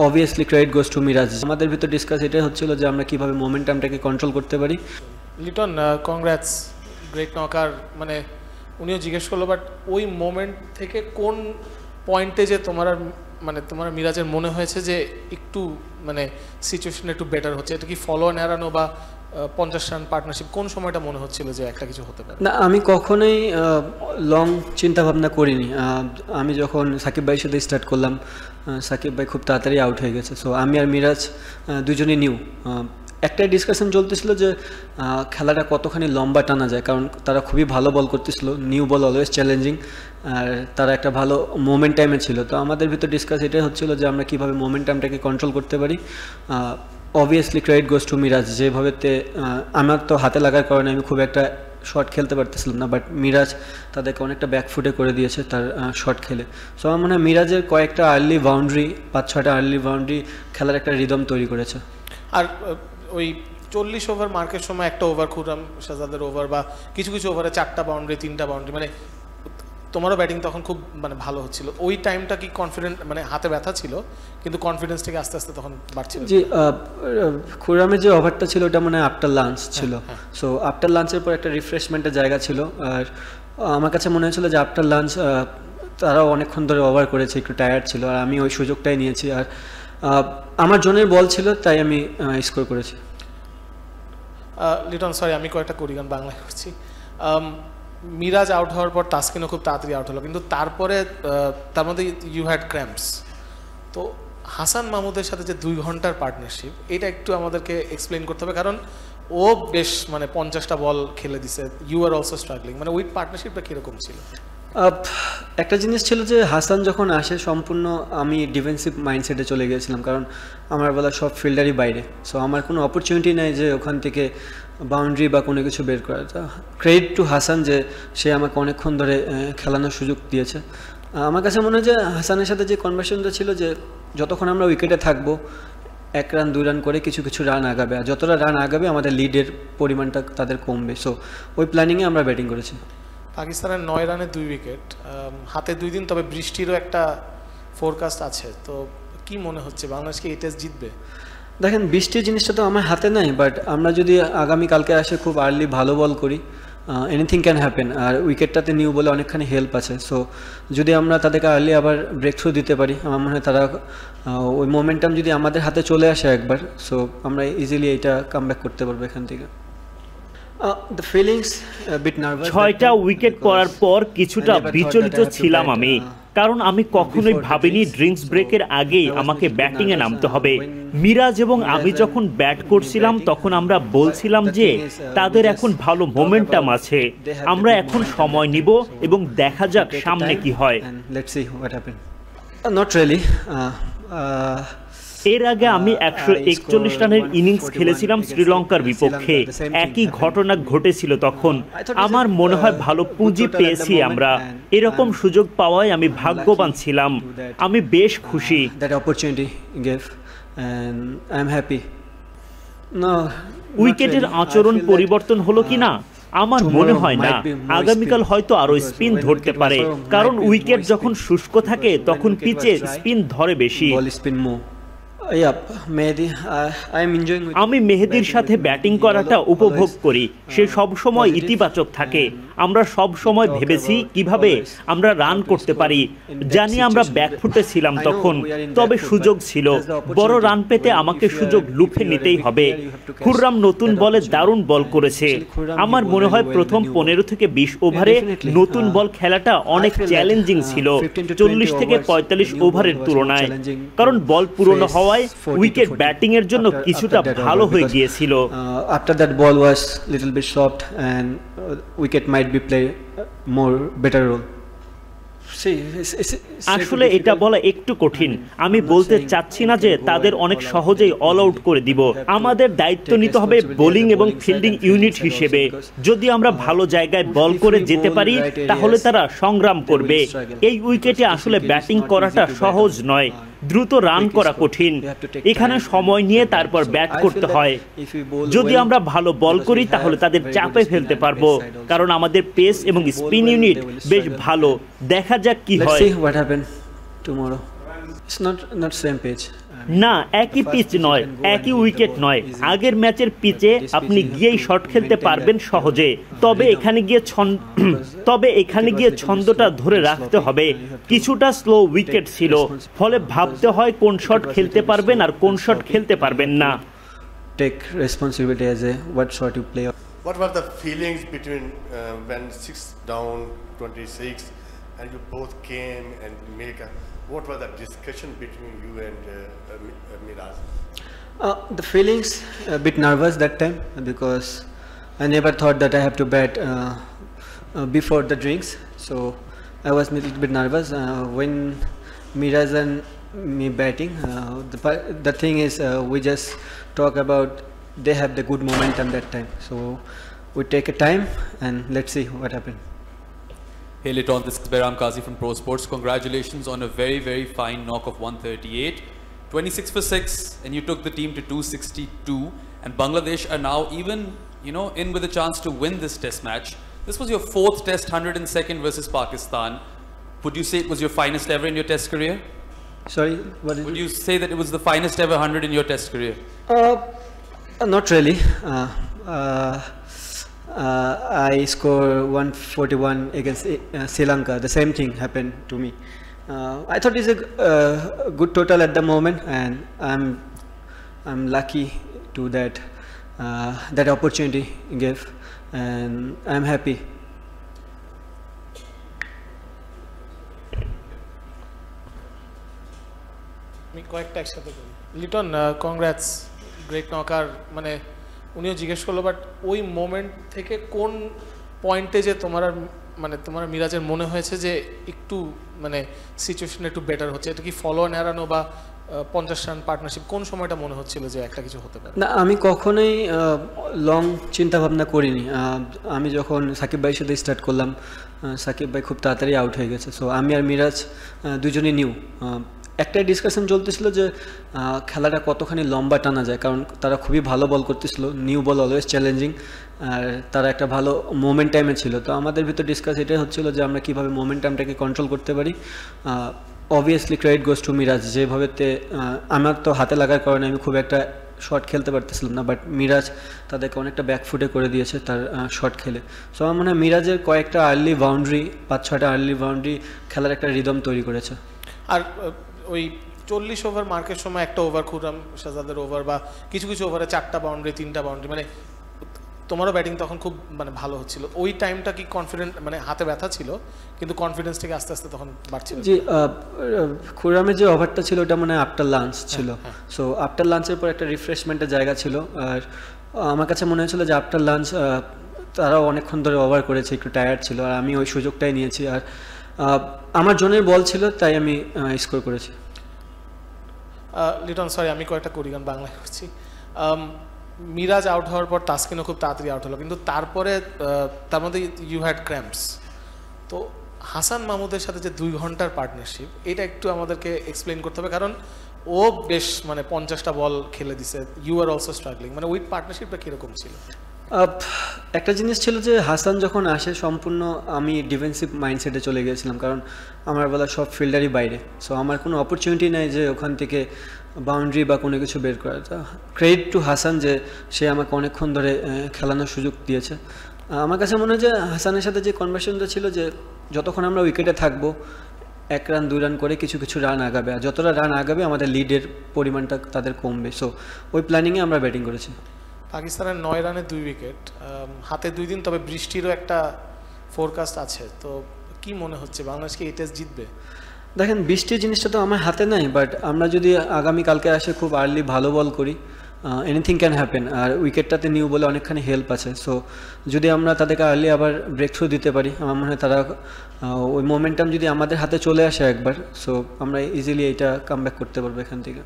Obviously credit goes to Miraz. আমাদের ভিতর discuss এটাই হচ্ছিল যে আমরা কিভাবে মোমেন্টামটাকে কন্ট্রোল করতে পারি। Liton, congrats, great knocker. মানে উনিও জিজ্ঞেস করলো, বাট ওই মোমেন্ট থেকে কোন পয়েন্টে যে তোমার মিরাজের মনে হয়েছে যে একটু মানে সিচুয়েশন একটু বেটার হচ্ছে? এটা কি ফলো অন এড়ানো বা 50 রান পার্টনারশিপ, কোন সময়টা মনে হচ্ছিল যে একটা কিছু হতে পারে? না, আমি কখনোই লং চিন্তা ভাবনা করিনি। আমি যখন সাকিব ভাইয়ের সাথে স্টার্ট করলাম, সাকিব ভাই খুব তাড়াতাড়ি আউট হয়ে গেছে। সো আমি আর মিরাজ দুজনেই নিউ। একটাই ডিসকাশন চলতেছিল যে খেলাটা কতখানি লম্বা টানা যায়, কারণ তারা খুবই ভালো বল করতেছিল। নিউ বল অলওয়েজ চ্যালেঞ্জিং, আর তারা একটা ভালো মোমেন্টামে ছিল। তো আমাদের ভিতর ডিসকাস এটাই হচ্ছিল যে আমরা কীভাবে মোমেন্টামটাকে কন্ট্রোল করতে পারি। Obviously credit goes to Miraz. যেভাবেতে আমার তো হাতে লাগার কারণে আমি খুব একটা শট খেলতে পারতেছিলাম না, বাট মিরাজ তাদেরকে অনেকটা ব্যাকফুটে করে দিয়েছে তার শট খেলে। সো আমার মনে হয় মিরাজের কয়েকটা আর্লি বাউন্ডারি, 5-6টা আর্লি বাউন্ডারি খেলার একটা রিদম তৈরি করেছে। আর ওই 40 ওভার মার্কের সময় একটা ওভার খুররাম শাহজাদের ওভার, বা কিছু কিছু ওভারে 4টা বাউন্ডারি 3টা বাউন্ডারি, মানে তোমারও ব্যাটিং তখন খুব মানে ভালো হচ্ছিল। ওই টাইমটা কি কনফিডেন্ট, মানে হাতে ব্যথা ছিল কিন্তু কনফিডেন্স থেকে আস্তে আস্তে তখন বাড়ছিল? জি, খুররামের যে ওভারটা ছিল ওটা মানে আফটার লাঞ্চ ছিল। সো আফটার লাঞ্চের পর একটা রিফ্রেশমেন্টের জায়গা ছিল। আর আমার কাছে মনে হয়েছিল যে আফটার লাঞ্চ তারাও অনেকক্ষণ ধরে ওভার করেছে, একটু টায়ার্ড ছিল, আর আমি ওই সুযোগটাই নিয়েছি। আর আমার জনের বল ছিল, তাই আমি স্কোর করেছি। লিটন, সরি আমি কয়েকটা করি গান বাংলায় করছি। মিরাজ আউট হওয়ার পর তাসকিনও খুব তাড়াতাড়ি আউট হলো, কিন্তু তারপরে তার মধ্যে ইউ হ্যাড ক্র্যাম্পস। তো হাসান মাহমুদের সাথে যে 2 ঘন্টার পার্টনারশিপ, এটা একটু আমাদেরকে এক্সপ্লেন করতে হবে, কারণ ও বেশ মানে 50টা বল খেলে দিছে। ইউ আর অলসো স্ট্রাগলিং, মানে ওই পার্টনারশিপটা কীরকম ছিল? একটা জিনিস ছিল যে হাসান যখন আসে সম্পূর্ণ আমি ডিফেন্সিভ মাইন্ডসেটে চলে গিয়েছিলাম, কারণ আমার বলা সব ফিল্ডারই বাইরে। সো আমার কোনো অপরচুনিটি নেই যে ওখান থেকে বাউন্ডারি বা কোনো কিছু বের করা। ক্রেডিট টু হাসান যে সে আমাকে অনেকক্ষণ ধরে খেলানোর সুযোগ দিয়েছে। আমার কাছে মনে হয় যে হাসানের সাথে যে কনভারসেশনটা ছিল যে যতক্ষণ আমরা উইকেটে থাকবো 1 রান 2 রান করে কিছু কিছু রান আগাবে, আর যতটা রান আগাবে আমাদের লিডের পরিমাণটা তাদের কমবে। সো ওই প্ল্যানিংয়ে আমরা ব্যাটিং করেছি। পাকিস্তানের 9 রানে 2 উইকেট, হাতে 2 দিন, তবে বৃষ্টিরও একটা ফোরকাস্ট আছে। তো কি মনে হচ্ছে বাংলাদেশ কি এই টেস্ট জিতবে? দেখেন, বৃষ্টির জিনিসটা তো আমার হাতে নাই, বাট আমরা যদি আগামীকালকে আসে খুব আর্লি ভালো বল করি, এনিথিং ক্যান হ্যাপেন। আর উইকেটটাতে নিউ বলে অনেকখানি হেল্প আছে। সো যদি আমরা তাদেরকে আর্লি আবার ব্রেক থ্রু দিতে পারি, আমার মনে হয় তারা ওই মোমেন্টাম যদি আমাদের হাতে চলে আসে একবার, সো আমরা ইজিলি এটা কাম ব্যাক করতে পারবো এখান থেকে। The feelings a bit nervous. 6টা উইকেট পড়ার পর কিছুটা বিচলিত ছিলাম আমি, কারণ আমি কখনোই ভাবিনি ড্রিঙ্কস ব্রেকের আগেই আমাকে ব্যাটিংয়ে নামতে হবে। মিরাজ এবং আমি যখন ব্যাট করছিলাম তখন আমরা বলছিলাম যে তাদের এখন ভালো মোমেন্টাম আছে, আমরা এখন সময় নিব এবং দেখা যাক সামনে কি হয়। Not really. এর আগে আমি 141 রানের ইনিংস খেলেছিলাম শ্রীলঙ্কার বিপক্ষে। একই ঘটনা ঘটেছিল তখন। আমার মনে হয় ভালো পুঁজি পেয়েছি আমরা। এরকম সুযোগ পাওয়ায় আমি ভাগ্যবান ছিলাম। আমি বেশ খুশি। উইকেটের আচরণ পরিবর্তন হলো কিনা আমার মনে হয় না। আগামীকাল হয়তো আরো স্পিন ধরতে পারে, কারণ উইকেট যখন শুষ্ক থাকে তখন পিচে স্পিন ধরে বেশি। আমি মেহেদীর সাথে ব্যাটিং করাটা উপভোগ করি। সে সব সময় ইতিবাচক থাকে। আমরা সব সময় ভেবেছি কিভাবে আমরা রান করতে পারি। জানি আমরা ব্যাকফুটে ছিলাম তখন, তবে সুযোগ ছিল। বড় রান পেতে আমাকে সুযোগ লুফে নিতেই হবে। খুররাম নতুন বলে দারুণ বল করেছে। আমার মনে হয় প্রথম 15 থেকে 20 ওভারে নতুন বল খেলাটা অনেক চ্যালেঞ্জিং ছিল 40 থেকে 45 ওভারের তুলনায়, কারণ বল পুরনো হওয়ায় উইকেট ব্যাটিং এর জন্য কিছুটা ভালো হয়ে গিয়েছিল। After that ball was little bit soft and wicket might be play more better role. আসলে এটা বলা একটু কঠিন। আমি বলতে চাচ্ছি না যে তাদের অনেক সহজেই অল আউট করে দিব। আমাদের দায়িত্ব নিতে হবে বোলিং এবং ফিল্ডিং ইউনিট হিসেবে। যদি আমরা ভালো জায়গায় বল করে যেতে পারি তাহলে তারা সংগ্রাম করবে। এই উইকেটে আসলে ব্যাটিং করাটা সহজ নয়। দ্রুত রান করা কঠিন। এখানে সময় নিয়ে তারপর ব্যাট করতে হয়। যদি আমরা ভালো বল করি তাহলে তাদের চাপে ফেলতে পারবো, কারণ আমাদের পেস এবং স্পিন ইউনিট বেশ ভালো। দেখা যাক কি হয়। It's not same page. না, একই পিচ নয়, একই উইকেট নয়। আগের ম্যাচের পিচে আপনি গিয়েই শট খেলতে পারবেন সহজে, তবে এখানে গিয়ে ছন্দটা ধরে রাখতে হবে। কিছুটা স্লো উইকেট ছিল, ফলে ভাবতে হয় কোন শট খেলতে পারবেন আর কোন শট খেলতে পারবেন না। Take responsibility as a what shot you play. What were the feelings between when 6 down 26 and you both came and what was the discussion between you and Miraj? The feelings a bit nervous that time because I never thought that I have to bat before the drinks, so I was a little bit nervous when Miraj and me batting. The thing is we just talk about they have the good momentum that time, so we take a time and let's see what happens. Hey Liton, this is Behram Qazi from Pro Sports. Congratulations on a very, very fine knock of 138. 26 for 6 and you took the team to 262 and Bangladesh are now even, in with a chance to win this test match. This was your 4th test, 102nd versus Pakistan. Would you say it was your finest ever in your test career? Sorry, what did Would you say that it was the finest ever 100 in your test career? Not really. I scored 141 against Sri Lanka. The same thing happened to me. I thought it's a good total at the moment, and I'm lucky to that opportunity gave, and I'm happy. আমি কয়েকটা একসাথে করি। Liton, congrats, great knocker. মানে উনিও জিজ্ঞেস করলো, but ওই moment থেকে কোন পয়েন্টে যে তোমার মিরাজের মনে হয়েছে যে একটু সিচুয়েশন একটু বেটার হচ্ছে? এটা কি ফলো অন হারানো বা 50 রান পার্টনারশিপ, কোন সময়টা মনে হচ্ছিল যে একটা কিছু হতে পারে? না, আমি কখনোই লং চিন্তা ভাবনা করিনি। আমি যখন সাকিব ভাইয়ের সাথে স্টার্ট করলাম, সাকিব ভাই খুব তাড়াতাড়ি আউট হয়ে গেছে, সো আমি আর মিরাজ দুজনেই নিউ। একটাই ডিসকাশন চলতেছিল যে খেলাটা কতখানি লম্বা টানা যায়, কারণ তারা খুবই ভালো বল করতেছিল। নিউ বল অলওয়েজ চ্যালেঞ্জিং, আর তারা একটা ভালো মোমেন্টামে ছিল। তো আমাদের ভিতর ডিসকাস এটাই হচ্ছিল যে আমরা কীভাবে মোমেন্টামটাকে কন্ট্রোল করতে পারি। Obviously credit goes to Miraz, যেভাবে আমার তো হাতে লাগার কারণে আমি খুব একটা শট খেলতে পারতেছিলাম না, বাট মিরাজ তাদেরকে অনেকটা ব্যাকফুটে করে দিয়েছে তার শট খেলে। সো আমার মনে হয় মিরাজের কয়েকটা আর্লি বাউন্ডারি, 5-6টা আর্লি বাউন্ডারি খেলার একটা রিদম তৈরি করেছে। আর ওই 40 ওভার মার্কের সময় একটা ওভার, খুররাম শাহজাদের ওভার, বা কিছু কিছু ওভারে 4টা বাউন্ডারি, 3টা বাউন্ডারি, তোমারও ব্যাটিং তখন খুব ভালো হচ্ছিল। ওই টাইমটা কি কনফিডেন্ট, হাতে ব্যথা ছিল কিন্তু কনফিডেন্স থেকে আস্তে আস্তে তখন বাড়ছিল? জি, খুররামের যে ওভারটা ছিল ওটা আফটার লাঞ্চ ছিল, সো আফটার লাঞ্চের পর একটা রিফ্রেশমেন্টের জায়গা ছিল। আর আমার কাছে মনে হয়েছিল যে আফটার লাঞ্চ তারাও অনেকক্ষণ ধরে ওভার করেছে, একটু টায়ার্ড ছিল, আর আমি ওই সুযোগটাই নিয়েছি। আর আমার জোনের বল ছিল, তাই আমি স্কোর করেছি। লিটন, সরি আমি কয়েকটা করি, কারণ বাংলায় করছি। মিরাজ আউট হওয়ার পর তাসকিনও খুব তাড়াতাড়ি আউট হলো, কিন্তু তারপরে তার মধ্যে ইউ হ্যাড ক্র্যাম্পস। তো হাসান মাহমুদের সাথে যে 2 ঘন্টার পার্টনারশিপ, এটা একটু আমাদেরকে এক্সপ্লেন করতে হবে, কারণ ও বেশ 50টা বল খেলে দিছে। ইউ আর অলসো স্ট্রাগলিং, ওই পার্টনারশিপটা কীরকম ছিল? একটা জিনিস ছিল যে হাসান যখন আসে, সম্পূর্ণ আমি ডিফেন্সিভ মাইন্ডসেটে চলে গিয়েছিলাম, কারণ আমার বেলা সব ফিল্ডারই বাইরে, সো আমার কোনো অপরচুনিটি নেই যে ওখান থেকে বাউন্ডারি বা কোনো কিছু বের করা। তো ক্রেডিট টু হাসান যে সে আমাকে অনেকক্ষণ ধরে খেলানোর সুযোগ দিয়েছে। আমার কাছে মনে হয় যে হাসানের সাথে যে কনভারসেশনটা ছিল যে যতক্ষণ আমরা উইকেটে থাকবো 1 রান 2 রান করে কিছু কিছু রান আগাবে, আর যতটা রান আগাবে আমাদের লিডের পরিমাণটা তাদের কমবে। সো ওই প্ল্যানিংয়ে আমরা ব্যাটিং করেছি। পাকিস্তানের 9 রানে 2 উইকেট, হাতে 2 দিন, তবে বৃষ্টিরও একটা ফোরকাস্ট আছে। তো কি মনে হচ্ছে বাংলাদেশ কি এই টেস্ট জিতবে? দেখেন, বৃষ্টির জিনিসটা তো আমার হাতে নাই, বাট আমরা যদি আগামীকালকে আসে খুব আর্লি ভালো বল করি, এনিথিং ক্যান হ্যাপেন। আর উইকেটটাতে নিউ বলে অনেকখানি হেল্প আছে, সো যদি আমরা তাদেরকে আর্লি আবার ব্রেক থ্রু দিতে পারি, আমার মনে হয় তারা ওই মোমেন্টাম যদি আমাদের হাতে চলে আসে একবার, সো আমরা ইজিলি এটা কাম ব্যাক করতে পারবো এখান থেকে।